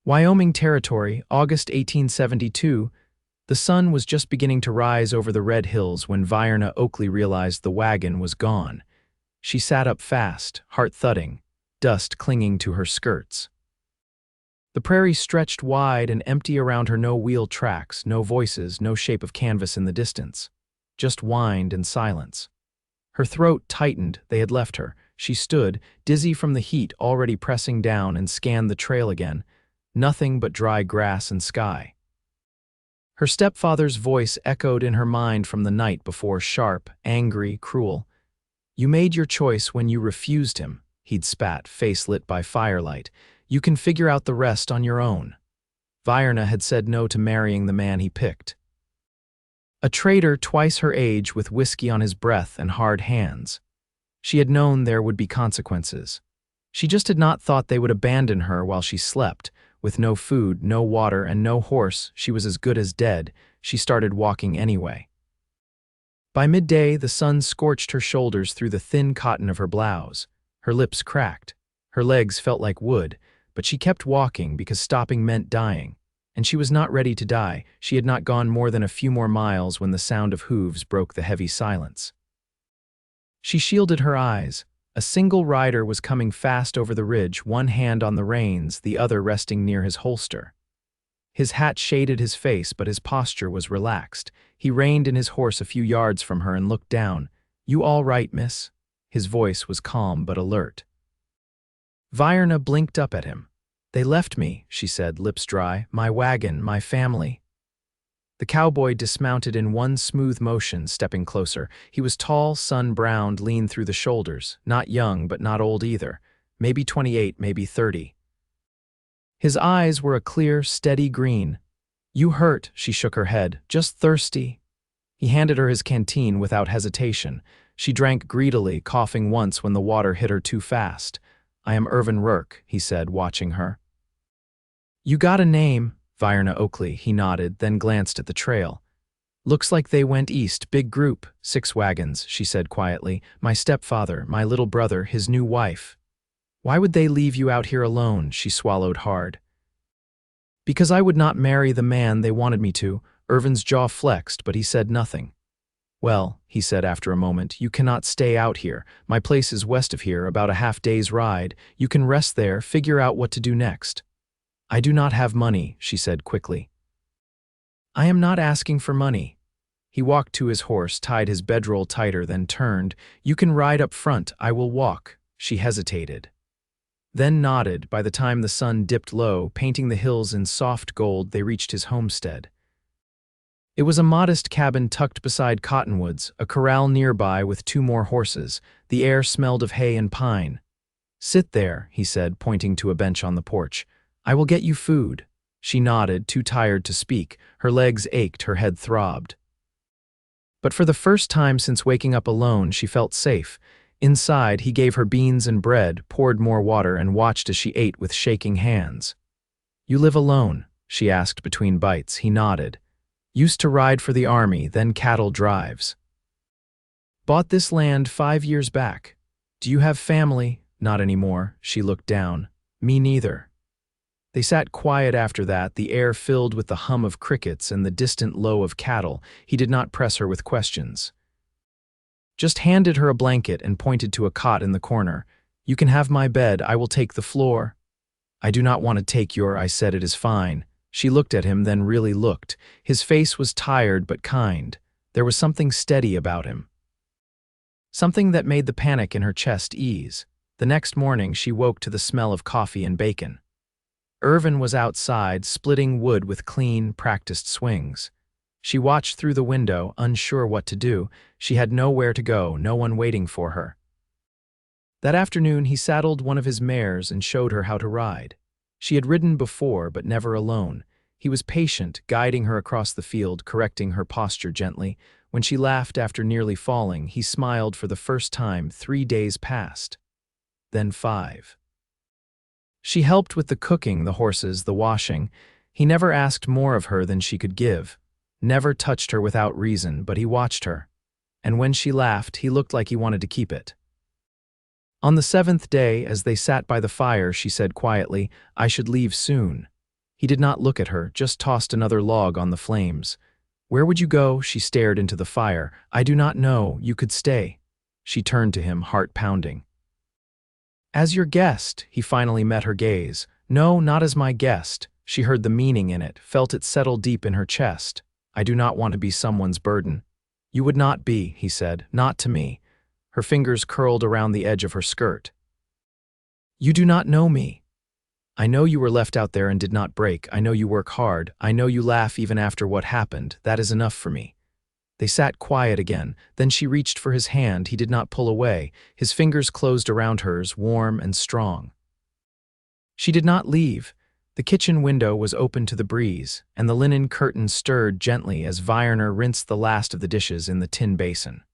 Wyoming Territory, August 1872. The sun was just beginning to rise over the red hills when Virena Oakley realized the wagon was gone. She sat up fast, heart thudding, dust clinging to her skirts. The prairie stretched wide and empty around her, no wheel tracks, no voices, no shape of canvas in the distance. Just wind and silence. Her throat tightened, they had left her. She stood, dizzy from the heat already pressing down, and scanned the trail again. Nothing but dry grass and sky. Her stepfather's voice echoed in her mind from the night before, sharp, angry, cruel. "You made your choice when you refused him," he'd spat, face lit by firelight. "You can figure out the rest on your own." Virena had said no to marrying the man he picked. A traitor twice her age, with whiskey on his breath and hard hands. She had known there would be consequences. She just had not thought they would abandon her while she slept. With no food, no water, and no horse, she was as good as dead. She started walking anyway. By midday, the sun scorched her shoulders through the thin cotton of her blouse. Her lips cracked. Her legs felt like wood, but she kept walking because stopping meant dying. And she was not ready to die. She had not gone more than a few more miles when the sound of hooves broke the heavy silence. She shielded her eyes. A single rider was coming fast over the ridge, one hand on the reins, the other resting near his holster. His hat shaded his face, but his posture was relaxed. He reined in his horse a few yards from her and looked down. "You all right, miss?" His voice was calm but alert. Virena blinked up at him. "They left me," she said, lips dry. "My wagon, my family." The cowboy dismounted in one smooth motion, stepping closer. He was tall, sun-browned, lean through the shoulders, not young but not old either, maybe 28, maybe 30. His eyes were a clear, steady green. "You hurt," she shook her head. "Just thirsty." He handed her his canteen without hesitation. She drank greedily, coughing once when the water hit her too fast. "I am Irven Rourke," he said, watching her. "You got a name?" Virena Oakley, he nodded, then glanced at the trail. "Looks like they went east, big group, 6 wagons," she said quietly. "My stepfather, my little brother, his new wife." "Why would they leave you out here alone?" She swallowed hard. "Because I would not marry the man they wanted me to." Irven's jaw flexed, but he said nothing. "Well," he said after a moment, "you cannot stay out here. My place is west of here, about a half-day's ride. You can rest there, figure out what to do next." "I do not have money," she said quickly. "I am not asking for money." He walked to his horse, tied his bedroll tighter, then turned. "You can ride up front, I will walk." She hesitated, then nodded. By the time the sun dipped low, painting the hills in soft gold, they reached his homestead. It was a modest cabin tucked beside cottonwoods, a corral nearby with 2 more horses. The air smelled of hay and pine. "Sit there," he said, pointing to a bench on the porch. "I will get you food." She nodded, too tired to speak. Her legs ached, her head throbbed. But for the first time since waking up alone, she felt safe. Inside, he gave her beans and bread, poured more water, and watched as she ate with shaking hands. "You live alone?" she asked between bites. He nodded. "Used to ride for the army, then cattle drives. Bought this land 5 years back. Do you have family?" "Not anymore." She looked down. "Me neither." They sat quiet after that, the air filled with the hum of crickets and the distant low of cattle. He did not press her with questions. Just handed her a blanket and pointed to a cot in the corner. "You can have my bed, I will take the floor." "I do not want to take your," I said. "It is fine." She looked at him, then really looked. His face was tired but kind. There was something steady about him. Something that made the panic in her chest ease. The next morning, she woke to the smell of coffee and bacon. Irven was outside, splitting wood with clean, practiced swings. She watched through the window, unsure what to do. She had nowhere to go, no one waiting for her. That afternoon, he saddled one of his mares and showed her how to ride. She had ridden before, but never alone. He was patient, guiding her across the field, correcting her posture gently. When she laughed after nearly falling, he smiled for the first time. 3 days passed. Then 5. She helped with the cooking, the horses, the washing. He never asked more of her than she could give. Never touched her without reason, but he watched her. And when she laughed, he looked like he wanted to keep it. On the 7th day, as they sat by the fire, she said quietly, "I should leave soon." He did not look at her, just tossed another log on the flames. "Where would you go?" She stared into the fire. "I do not know. You could stay." She turned to him, heart pounding. "As your guest," he finally met her gaze. "No, not as my guest." She heard the meaning in it, felt it settle deep in her chest. "I do not want to be someone's burden." "You would not be," he said, "not to me." Her fingers curled around the edge of her skirt. "You do not know me. I know you were left out there and did not break. I know you work hard. I know you laugh even after what happened. That is enough for me." They sat quiet again. Then she reached for his hand. He did not pull away. His fingers closed around hers, warm and strong. She did not leave. The kitchen window was open to the breeze, and the linen curtain stirred gently as Virena rinsed the last of the dishes in the tin basin.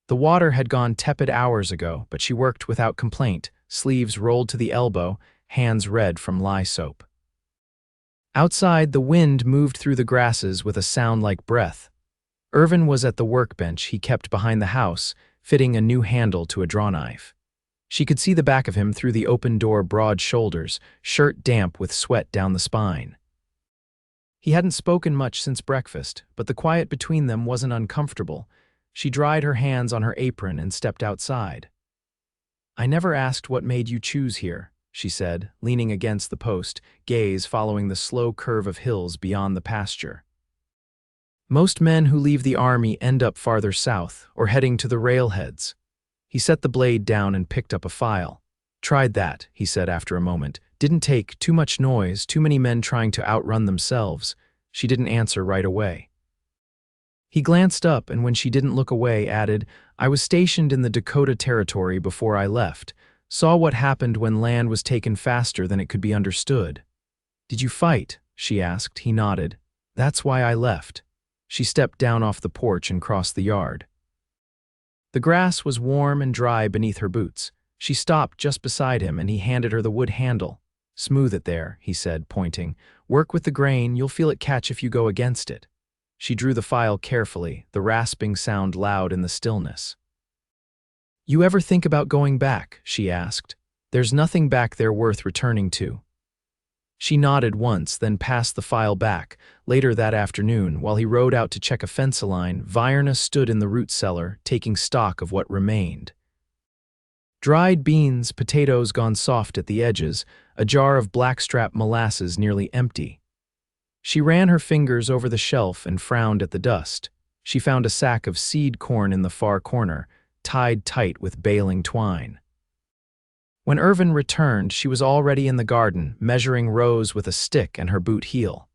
The water had gone tepid hours ago, but she worked without complaint, sleeves rolled to the elbow, hands red from lye soap. Outside, the wind moved through the grasses with a sound like breath. Irven was at the workbench he kept behind the house, fitting a new handle to a drawknife. She could see the back of him through the open-door broad shoulders, shirt damp with sweat down the spine. He hadn't spoken much since breakfast, but the quiet between them wasn't uncomfortable. She dried her hands on her apron and stepped outside. "I never asked what made you choose here," she said, leaning against the post, gaze following the slow curve of hills beyond the pasture. "Most men who leave the army end up farther south, or heading to the railheads." He set the blade down and picked up a file. "Tried that," he said after a moment. "Didn't take, too much noise, too many men trying to outrun themselves." She didn't answer right away. He glanced up and when she didn't look away added, "I was stationed in the Dakota Territory before I left. Saw what happened when land was taken faster than it could be understood." "Did you fight?" she asked. He nodded. "That's why I left." She stepped down off the porch and crossed the yard. The grass was warm and dry beneath her boots. She stopped just beside him and he handed her the wood handle. "Smooth it there," he said, pointing. "Work with the grain, you'll feel it catch if you go against it." She drew the file carefully, the rasping sound loud in the stillness. "You ever think about going back?" she asked. "There's nothing back there worth returning to." She nodded once, then passed the file back. Later that afternoon, while he rode out to check a fence line, Virena stood in the root cellar, taking stock of what remained. Dried beans, potatoes gone soft at the edges, a jar of blackstrap molasses nearly empty. She ran her fingers over the shelf and frowned at the dust. She found a sack of seed corn in the far corner, tied tight with baling twine. When Irven returned, she was already in the garden, measuring rows with a stick and her boot heel.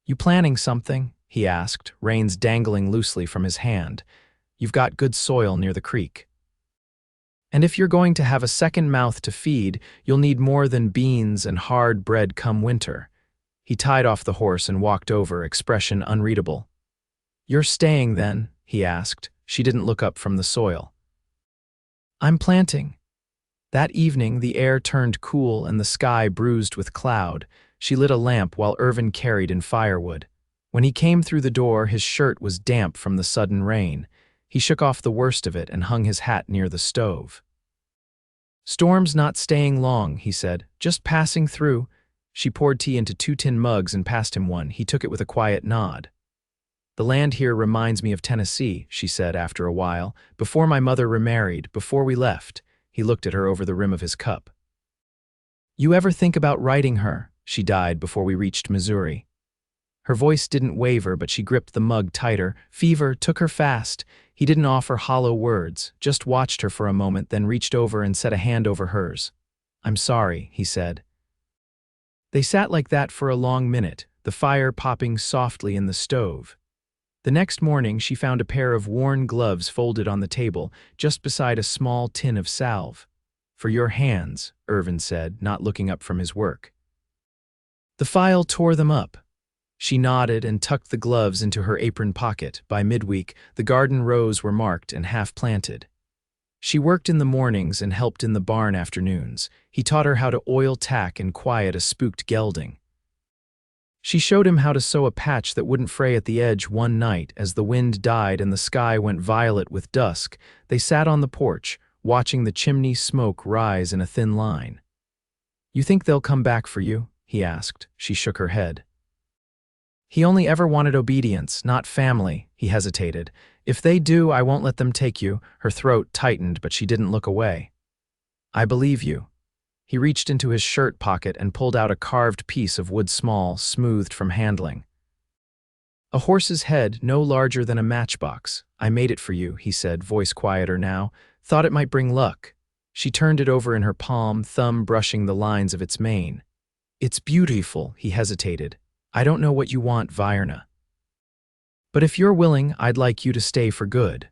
"You planning something?" he asked, reins dangling loosely from his hand. "You've got good soil near the creek. And if you're going to have a second mouth to feed, you'll need more than beans and hard bread come winter." He tied off the horse and walked over, expression unreadable. "You're staying then?" he asked. She didn't look up from the soil. "I'm planting." That evening, the air turned cool and the sky bruised with cloud. She lit a lamp while Irven carried in firewood. When he came through the door, his shirt was damp from the sudden rain. He shook off the worst of it and hung his hat near the stove. "Storm's not staying long," he said, "just passing through." She poured tea into 2 tin mugs and passed him one. He took it with a quiet nod. "The land here reminds me of Tennessee," she said after a while. "Before my mother remarried, before we left." He looked at her over the rim of his cup. "You ever think about writing her? She died before we reached Missouri." Her voice didn't waver, but she gripped the mug tighter. Fever took her fast. He didn't offer hollow words, just watched her for a moment, then reached over and set a hand over hers. "I'm sorry," he said. They sat like that for a long minute, the fire popping softly in the stove. The next morning, she found a pair of worn gloves folded on the table, just beside a small tin of salve. "For your hands," Irven said, not looking up from his work. The file tore them up. She nodded and tucked the gloves into her apron pocket. By midweek, the garden rows were marked and half-planted. She worked in the mornings and helped in the barn afternoons. He taught her how to oil tack and quiet a spooked gelding. She showed him how to sew a patch that wouldn't fray at the edge one night. As the wind died and the sky went violet with dusk, they sat on the porch, watching the chimney smoke rise in a thin line. "You think they'll come back for you?" he asked. She shook her head. He only ever wanted obedience, not family, he hesitated. If they do, I won't let them take you. Her throat tightened, but she didn't look away. I believe you. He reached into his shirt pocket and pulled out a carved piece of wood small, smoothed from handling. A horse's head, no larger than a matchbox. I made it for you, he said, voice quieter now. Thought it might bring luck. She turned it over in her palm, thumb brushing the lines of its mane. It's beautiful, he hesitated. I don't know what you want, Virena. But if you're willing, I'd like you to stay for good.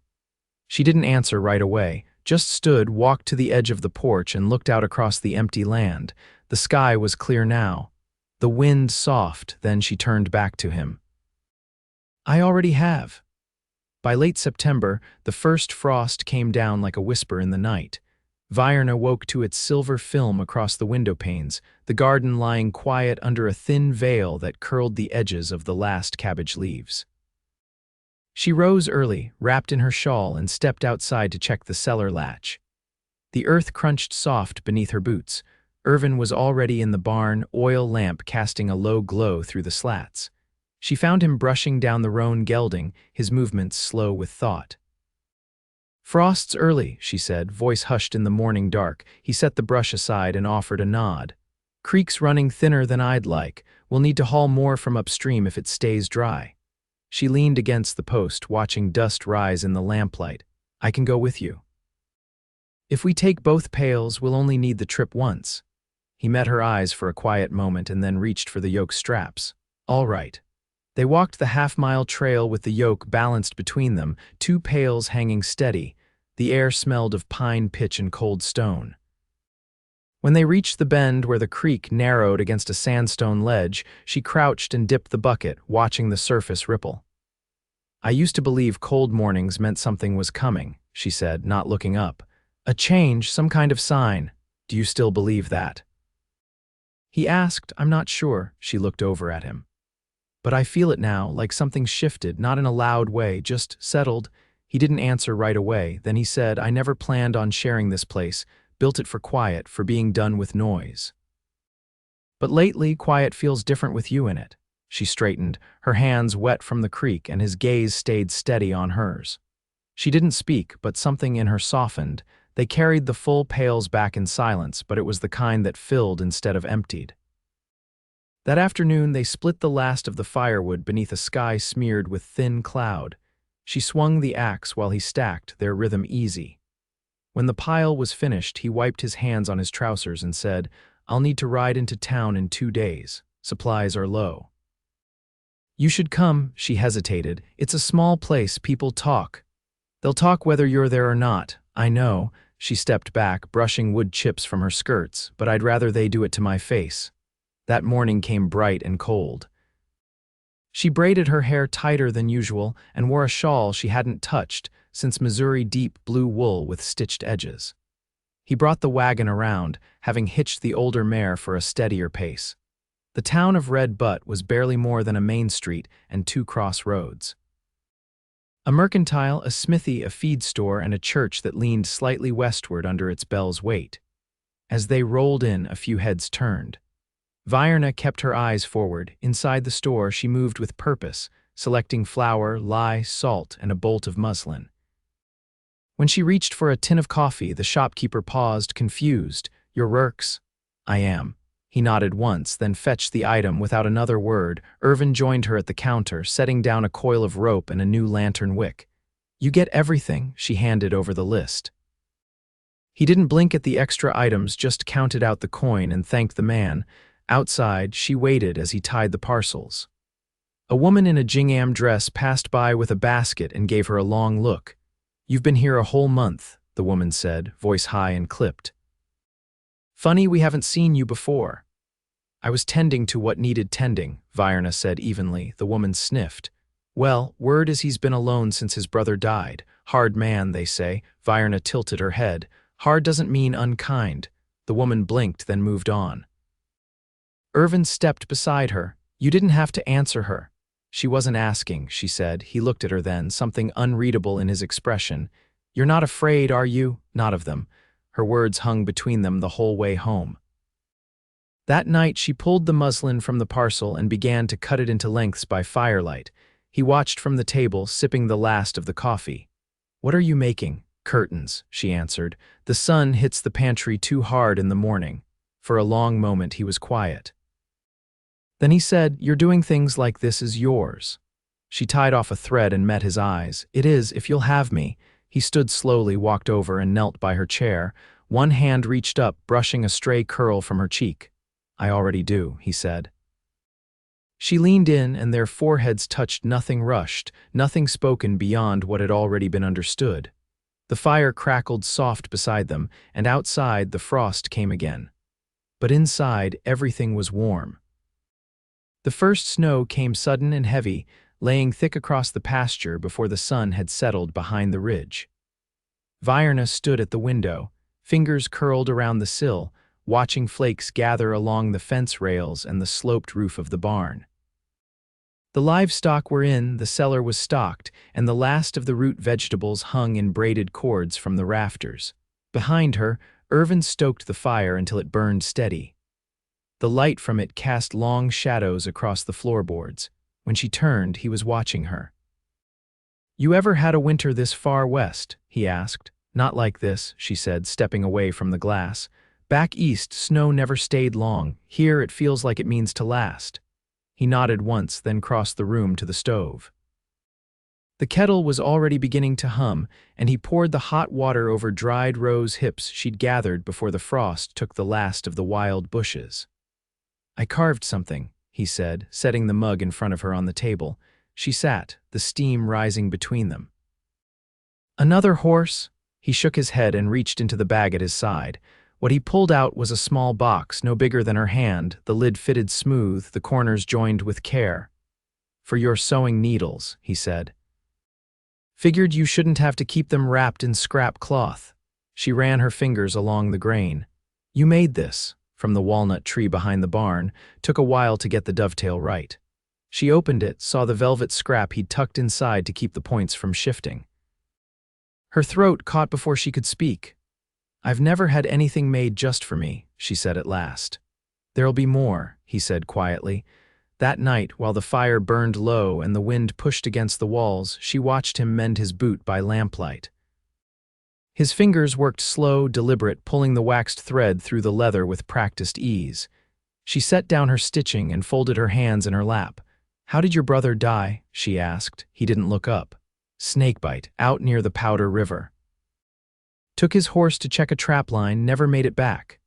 She didn't answer right away, just stood, walked to the edge of the porch and looked out across the empty land. The sky was clear now. The wind soft, then she turned back to him. I already have. By late September, the first frost came down like a whisper in the night. Virena woke to its silver film across the window panes, the garden lying quiet under a thin veil that curled the edges of the last cabbage leaves. She rose early, wrapped in her shawl, and stepped outside to check the cellar latch. The earth crunched soft beneath her boots. Irven was already in the barn, oil lamp casting a low glow through the slats. She found him brushing down the roan gelding, his movements slow with thought. Frost's early, she said, voice hushed in the morning dark. He set the brush aside and offered a nod. Creek's running thinner than I'd like. We'll need to haul more from upstream if it stays dry. She leaned against the post, watching dust rise in the lamplight. I can go with you. If we take both pails, we'll only need the trip once. He met her eyes for a quiet moment and then reached for the yoke straps. All right. They walked the half-mile trail with the yoke balanced between them, two pails hanging steady. The air smelled of pine pitch and cold stone. When they reached the bend where the creek narrowed against a sandstone ledge, she crouched and dipped the bucket, watching the surface ripple. I used to believe cold mornings meant something was coming, she said, not looking up. A change, some kind of sign. Do you still believe that? He asked, I'm not sure. She looked over at him. But I feel it now, like something shifted, not in a loud way, just settled. He didn't answer right away. Then he said, I never planned on sharing this place. Built it for quiet, for being done with noise. But lately, quiet feels different with you in it. She straightened, her hands wet from the creek, and his gaze stayed steady on hers. She didn't speak, but something in her softened. They carried the full pails back in silence, but it was the kind that filled instead of emptied. That afternoon, they split the last of the firewood beneath a sky smeared with thin cloud. She swung the axe while he stacked, their rhythm easy. When the pile was finished, he wiped his hands on his trousers and said, I'll need to ride into town in 2 days. Supplies are low. You should come, she hesitated. It's a small place, people talk. They'll talk whether you're there or not. I know. She stepped back, brushing wood chips from her skirts, but I'd rather they do it to my face. That morning came bright and cold. She braided her hair tighter than usual and wore a shawl she hadn't touched since Missouri deep blue wool with stitched edges. He brought the wagon around, having hitched the older mare for a steadier pace. The town of Red Butte was barely more than a main street and 2 cross roads. A mercantile, a smithy, a feed store, and a church that leaned slightly westward under its bell's weight. As they rolled in, a few heads turned. Virena kept her eyes forward. Inside the store, she moved with purpose, selecting flour, lye, salt, and a bolt of muslin. When she reached for a tin of coffee, the shopkeeper paused, confused. Your Rourke's? I am. He nodded once, then fetched the item without another word. Irven joined her at the counter, setting down a coil of rope and a new lantern wick. You get everything, she handed over the list. He didn't blink at the extra items, just counted out the coin and thanked the man. Outside, she waited as he tied the parcels. A woman in a gingham dress passed by with a basket and gave her a long look. You've been here a whole month, the woman said, voice high and clipped. Funny we haven't seen you before. I was tending to what needed tending, Virena said evenly. The woman sniffed. Well, word is he's been alone since his brother died. Hard man, they say. Virena tilted her head. Hard doesn't mean unkind. The woman blinked, then moved on. Irven stepped beside her. You didn't have to answer her. She wasn't asking, she said. He looked at her then, something unreadable in his expression. You're not afraid, are you? Not of them. Her words hung between them the whole way home. That night she pulled the muslin from the parcel and began to cut it into lengths by firelight. He watched from the table, sipping the last of the coffee. "What are you making?" "Curtains," she answered. "The sun hits the pantry too hard in the morning." For a long moment he was quiet. Then he said, "You're doing things like this is yours." She tied off a thread and met his eyes. "It is, if you'll have me." He stood slowly, walked over and knelt by her chair. One hand reached up, brushing a stray curl from her cheek. "I already do," he said. She leaned in, and their foreheads touched, nothing rushed, nothing spoken beyond what had already been understood. The fire crackled soft beside them, and outside the frost came again. But inside, everything was warm. The first snow came sudden and heavy, laying thick across the pasture before the sun had settled behind the ridge. Virena stood at the window, fingers curled around the sill, watching flakes gather along the fence rails and the sloped roof of the barn. The livestock were in, the cellar was stocked, and the last of the root vegetables hung in braided cords from the rafters. Behind her, Irven stoked the fire until it burned steady. The light from it cast long shadows across the floorboards. When she turned, he was watching her. "You ever had a winter this far west?" he asked. "Not like this," she said, stepping away from the glass. "Back east, snow never stayed long. Here, it feels like it means to last." He nodded once, then crossed the room to the stove. The kettle was already beginning to hum, and he poured the hot water over dried rose hips she'd gathered before the frost took the last of the wild bushes. "I carved something," he said, setting the mug in front of her on the table. She sat, the steam rising between them. "Another horse?" He shook his head and reached into the bag at his side. What he pulled out was a small box, no bigger than her hand, the lid fitted smooth, the corners joined with care. "For your sewing needles," he said. "Figured you shouldn't have to keep them wrapped in scrap cloth." She ran her fingers along the grain. "You made this," from the walnut tree behind the barn. Took a while to get the dovetail right. She opened it, saw the velvet scrap he'd tucked inside to keep the points from shifting. Her throat caught before she could speak. "I've never had anything made just for me," she said at last. "There'll be more," he said quietly. That night, while the fire burned low and the wind pushed against the walls, she watched him mend his boot by lamplight. His fingers worked slow, deliberate, pulling the waxed thread through the leather with practiced ease. She set down her stitching and folded her hands in her lap. "How did your brother die?" she asked. He didn't look up. "Snakebite, out near the Powder River. Took his horse to check a trap line, never made it back."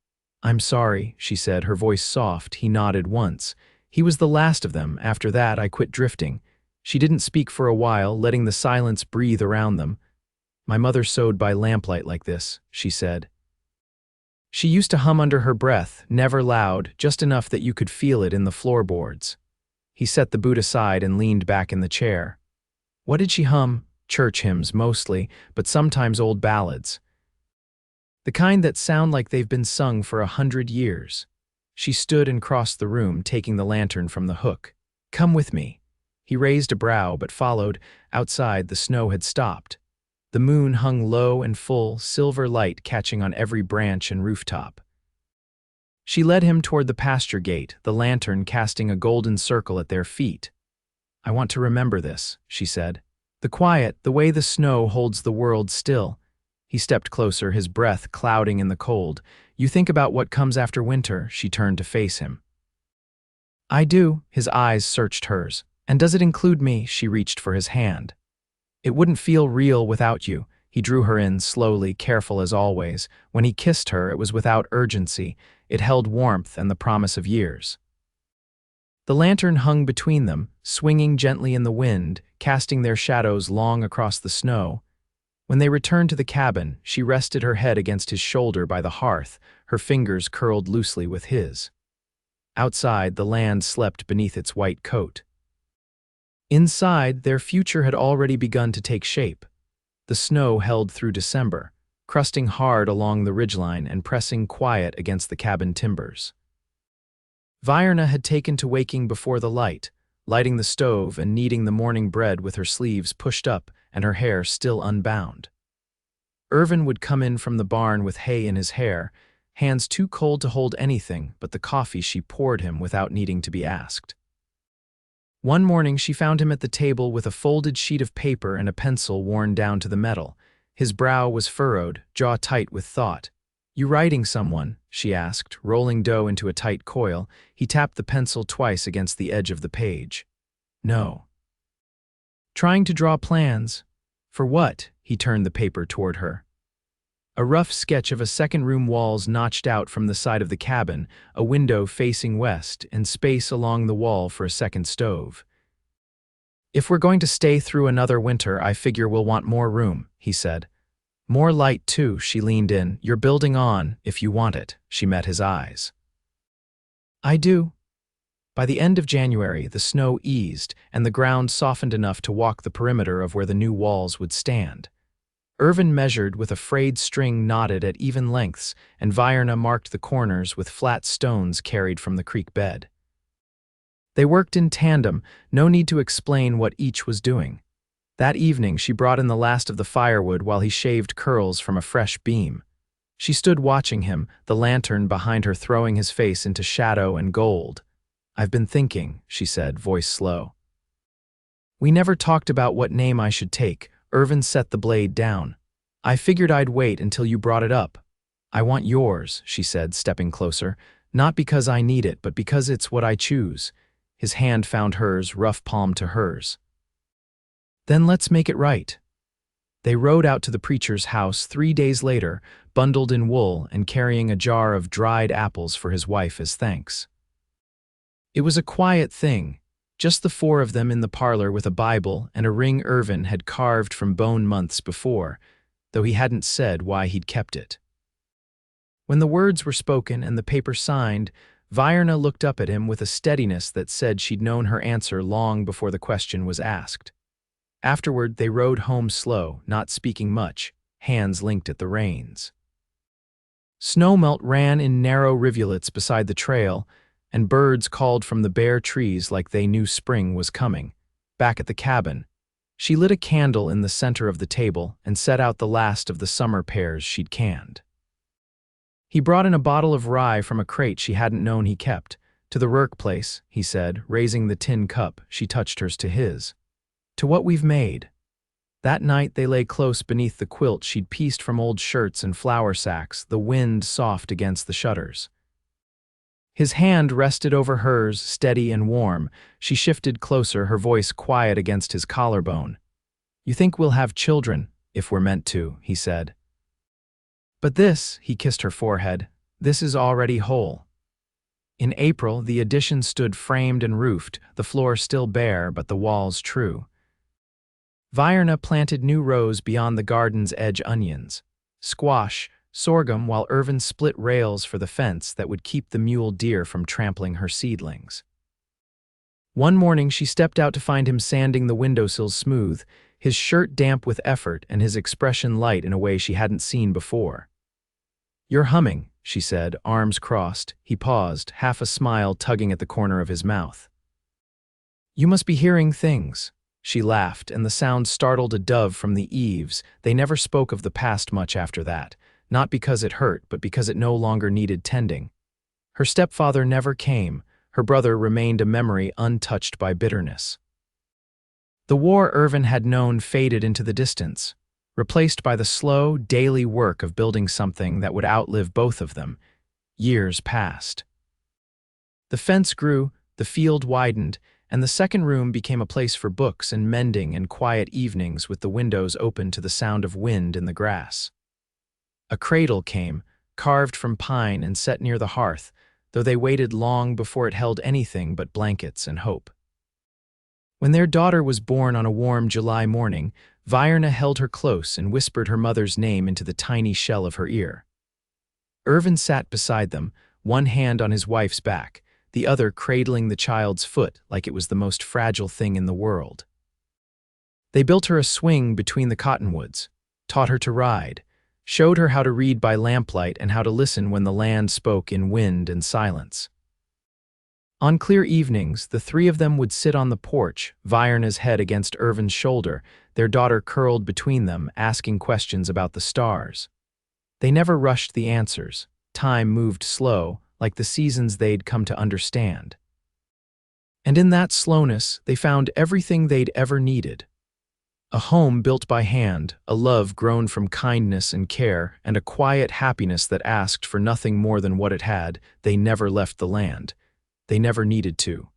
"I'm sorry," she said, her voice soft. He nodded once. "He was the last of them. After that, I quit drifting." She didn't speak for a while, letting the silence breathe around them. "My mother sewed by lamplight like this," she said. She used to hum under her breath, never loud, just enough that you could feel it in the floorboards. He set the boot aside and leaned back in the chair. "What did she hum?" "Church hymns, mostly, but sometimes old ballads. The kind that sound like they've been sung for 100 years. She stood and crossed the room, taking the lantern from the hook. "Come with me." He raised a brow, but followed. Outside, the snow had stopped. The moon hung low and full, silver light catching on every branch and rooftop. She led him toward the pasture gate, the lantern casting a golden circle at their feet. "I want to remember this," she said. "The quiet, the way the snow holds the world still." He stepped closer, his breath clouding in the cold. "You think about what comes after winter," she turned to face him. "I do," his eyes searched hers. "And does it include me?" She reached for his hand. "It wouldn't feel real without you." He drew her in, slowly, careful as always. When he kissed her, it was without urgency. It held warmth and the promise of years. The lantern hung between them, swinging gently in the wind, casting their shadows long across the snow. When they returned to the cabin, she rested her head against his shoulder by the hearth, her fingers curled loosely with his. Outside, the land slept beneath its white coat. Inside, their future had already begun to take shape. The snow held through December, crusting hard along the ridgeline and pressing quiet against the cabin timbers. Virena had taken to waking before the light, lighting the stove and kneading the morning bread with her sleeves pushed up and her hair still unbound. Irven would come in from the barn with hay in his hair, hands too cold to hold anything but the coffee she poured him without needing to be asked. One morning she found him at the table with a folded sheet of paper and a pencil worn down to the metal. His brow was furrowed, jaw tight with thought. "You writing someone?" she asked, rolling dough into a tight coil. He tapped the pencil twice against the edge of the page. "No." "Trying to draw plans." "For what?" He turned the paper toward her. A rough sketch of a second-room walls notched out from the side of the cabin, a window facing west, and space along the wall for a second stove. "If we're going to stay through another winter, I figure we'll want more room," he said. "More light, too," she leaned in. "You're building on, if you want it." She met his eyes. "I do." By the end of January, the snow eased, and the ground softened enough to walk the perimeter of where the new walls would stand. Irven measured with a frayed string knotted at even lengths, and Virena marked the corners with flat stones carried from the creek bed. They worked in tandem, no need to explain what each was doing. That evening she brought in the last of the firewood while he shaved curls from a fresh beam. She stood watching him, the lantern behind her throwing his face into shadow and gold. "I've been thinking," she said, voice slow. "We never talked about what name I should take." Irven set the blade down. "I figured I'd wait until you brought it up." "I want yours," she said, stepping closer. "Not because I need it, but because it's what I choose." His hand found hers, rough palm to hers. "Then let's make it right." They rode out to the preacher's house 3 days later, bundled in wool and carrying a jar of dried apples for his wife as thanks. It was a quiet thing. Just the four of them in the parlor with a Bible and a ring Irven had carved from bone months before, though he hadn't said why he'd kept it. When the words were spoken and the paper signed, Virena looked up at him with a steadiness that said she'd known her answer long before the question was asked. Afterward, they rode home slow, not speaking much, hands linked at the reins. Snowmelt ran in narrow rivulets beside the trail, and birds called from the bare trees like they knew spring was coming. Back at the cabin, she lit a candle in the center of the table and set out the last of the summer pears she'd canned. He brought in a bottle of rye from a crate she hadn't known he kept. "To the Rourke place," he said, raising the tin cup. She touched hers to his. "To what we've made." That night they lay close beneath the quilt she'd pieced from old shirts and flour sacks, the wind soft against the shutters. His hand rested over hers, steady and warm. She shifted closer, her voice quiet against his collarbone. "You think we'll have children, if we're meant to," he said. "But this," he kissed her forehead, "this is already whole." In April, the addition stood framed and roofed, the floor still bare, but the walls true. Virena planted new rows beyond the garden's edge: onions, squash, sorghum, while Irven split rails for the fence that would keep the mule deer from trampling her seedlings. One morning she stepped out to find him sanding the windowsills smooth, his shirt damp with effort and his expression light in a way she hadn't seen before. "You're humming," she said, arms crossed. He paused, half a smile tugging at the corner of his mouth. "You must be hearing things." She laughed, and the sound startled a dove from the eaves. They never spoke of the past much after that. Not because it hurt, but because it no longer needed tending. Her stepfather never came. Her brother remained a memory untouched by bitterness. The war Irven had known faded into the distance, replaced by the slow, daily work of building something that would outlive both of them. Years passed. The fence grew, the field widened, and the second room became a place for books and mending and quiet evenings with the windows open to the sound of wind in the grass. A cradle came, carved from pine and set near the hearth, though they waited long before it held anything but blankets and hope. When their daughter was born on a warm July morning, Virena held her close and whispered her mother's name into the tiny shell of her ear. Irven sat beside them, one hand on his wife's back, the other cradling the child's foot like it was the most fragile thing in the world. They built her a swing between the cottonwoods, taught her to ride, showed her how to read by lamplight and how to listen when the land spoke in wind and silence. On clear evenings, the three of them would sit on the porch, Virena's head against Irven's shoulder, their daughter curled between them, asking questions about the stars. They never rushed the answers. Time moved slow, like the seasons they'd come to understand. And in that slowness, they found everything they'd ever needed. A home built by hand, a love grown from kindness and care, and a quiet happiness that asked for nothing more than what it had. They never left the land. They never needed to.